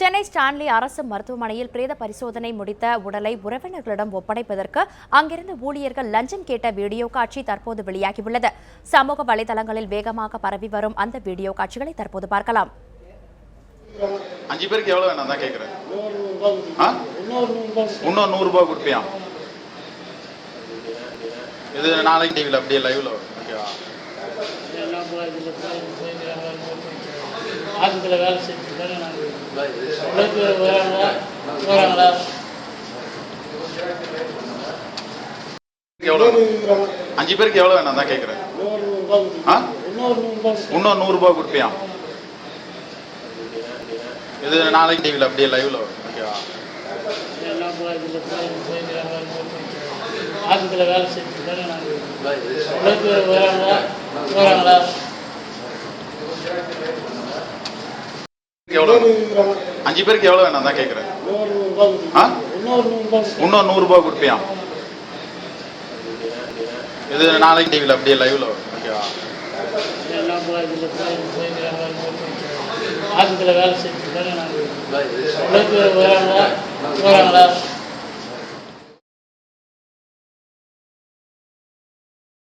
Chennai Stanley அரசு மருத்துவமனையில் பிரேத பரிசோதனை முடித்த உடலை உறவினர்களிடம் ஒப்படைப்பதற்கு அங்கிருந்த ஊழியர்கள் லஞ்சம் கேட்ட வீடியோ காட்சி தற்போது வெளியாகியுள்ளது. சமூக வலைதளங்களில் வேகமாக பரவி வரும் அந்த வீடியோ காட்சிகளை தற்போது பார்க்கலாம். 5 பேருக்கு எவ்வளவு வேணும் தான் கேக்குறேன். இன்னும் 100 ரூபாய் கொடுப்பியா? இது நாளைக்கு டிவில அப்படியே லைவ்ல வரும். ஓகேவா? ஆஸ்பத்திரியில் வேலை செஞ்சுருக்காங்க. எவ்வளவு 5 பேருக்கு எவ்வளவு வேணும் தான் கேக்குறேன். இன்னும் 100 ரூபாய் கொடுப்பியா? இது நாளைக்கு டிவில அப்படியே லைவ்ல வரும். ஓகேவா? ஆஸ்பத்திரியில் வேலை செஞ்சுருக்காங்க. 5 பேருக்கு எவ்வளவு வேணும் தான் கேக்குறேன். இன்னும் 100 ரூபாய் கொடுப்பியா? இது நாளைக்கு டிவில அப்படியே லைவ்ல வரும். ஓகேவா? ஆஸ்பத்திரியில் வேலை செஞ்சுருக்காங்க.